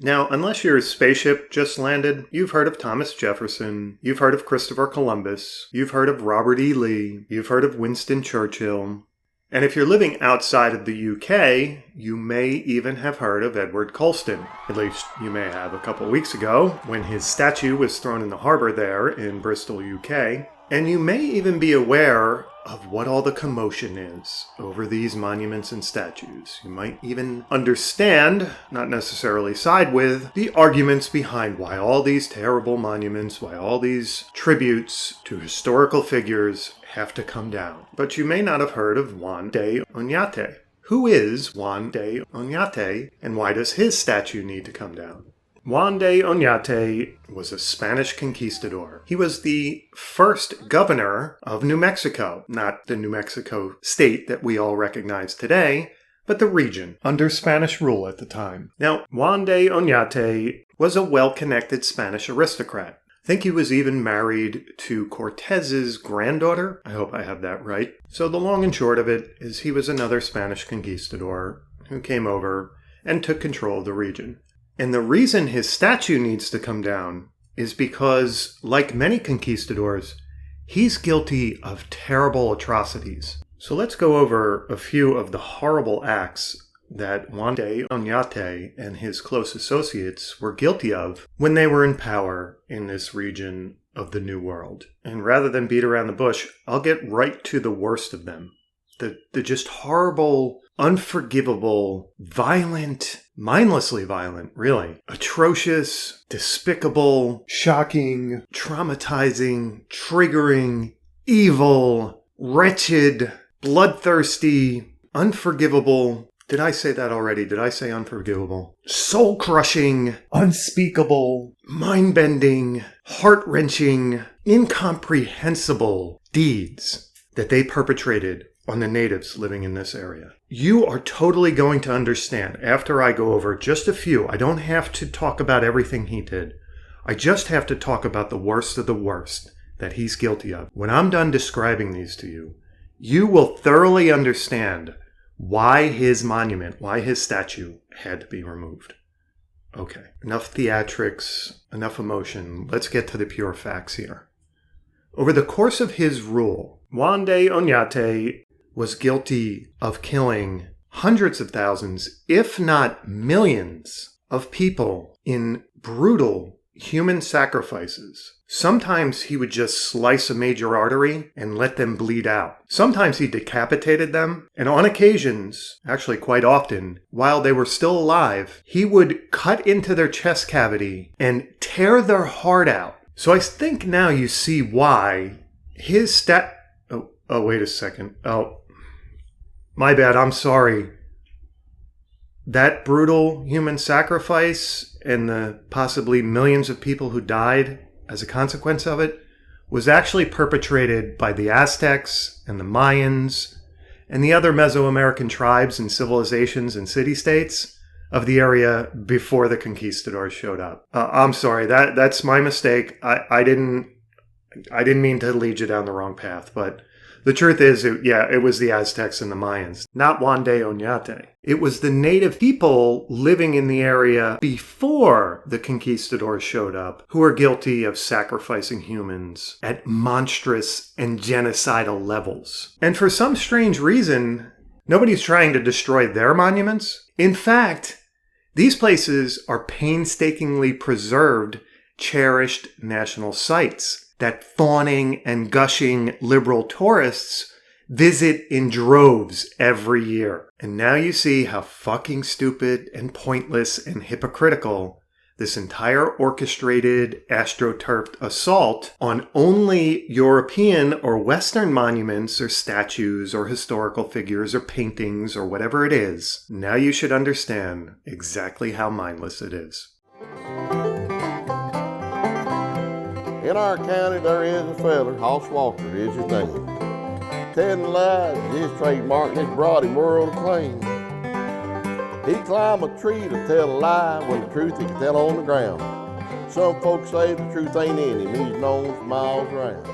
Now, unless your spaceship just landed, you've heard of Thomas Jefferson, you've heard of Christopher Columbus, you've heard of Robert E. Lee, you've heard of Winston Churchill. And if you're living outside of the UK, you may even have heard of Edward Colston. At least you may have a couple of weeks ago, when his statue was thrown in the harbour there in Bristol, UK. And you may even be aware of what all the commotion is over these monuments and statues. You might even understand, not necessarily side with, the arguments behind why all these terrible monuments, why all these tributes to historical figures have to come down. But you may not have heard of Juan de Oñate. Who is Juan de Oñate, and why does his statue need to come down? Juan de Oñate was a Spanish conquistador. He was the first governor of New Mexico, not the New Mexico state that we all recognize today, but the region, under Spanish rule at the time. Now, Juan de Oñate was a well-connected Spanish aristocrat. I think he was even married to Cortez's granddaughter. I hope I have that right. So the long and short of it is he was another Spanish conquistador who came over and took control of the region. And the reason his statue needs to come down is because, like many conquistadors, he's guilty of terrible atrocities. So let's go over a few of the horrible acts that Juan de Oñate and his close associates were guilty of when they were in power in this region of the New World. And rather than beat around the bush, I'll get right to the worst of them. The just horrible, unforgivable, violent, mindlessly violent, really, atrocious, despicable, shocking, traumatizing, triggering, evil, wretched, bloodthirsty, unforgivable. Did I say that already? Did I say unforgivable? Soul-crushing, unspeakable, mind-bending, heart-wrenching, incomprehensible deeds that they perpetrated on the natives living in this area. You are totally going to understand after I go over just a few. I don't have to talk about everything he did. I just have to talk about the worst of the worst that he's guilty of. When I'm done describing these to you, you will thoroughly understand why his monument, why his statue had to be removed. Okay, enough theatrics, enough emotion. Let's get to the pure facts here. Over the course of his rule, Juan de Oñate was guilty of killing hundreds of thousands, if not millions, of people in brutal human sacrifices. Sometimes he would just slice a major artery and let them bleed out. Sometimes he decapitated them, and on occasions, actually quite often, while they were still alive, he would cut into their chest cavity and tear their heart out. So I think now you see why his Oh, wait a second. Oh, my bad. I'm sorry. That brutal human sacrifice and the possibly millions of people who died as a consequence of it was actually perpetrated by the Aztecs and the Mayans and the other Mesoamerican tribes and civilizations and city-states of the area before the conquistadors showed up. I'm sorry. That's my mistake. I didn't mean to lead you down the wrong path, but the truth is, it was the Aztecs and the Mayans, not Juan de Oñate. It was the native people living in the area before the conquistadors showed up who were guilty of sacrificing humans at monstrous and genocidal levels. And for some strange reason, nobody's trying to destroy their monuments. In fact, these places are painstakingly preserved, cherished national sites that fawning and gushing liberal tourists visit in droves every year. And now you see how fucking stupid and pointless and hypocritical this entire orchestrated, astroturfed assault on only European or Western monuments or statues or historical figures or paintings or whatever it is. Now you should understand exactly how mindless it is. In our county there is a feller, Hoss Walker is his name. Telling lies is his trademark and it's brought him world acclaim. He climb a tree to tell a lie when the truth he can tell on the ground. Some folks say the truth ain't in him, he's known for miles around.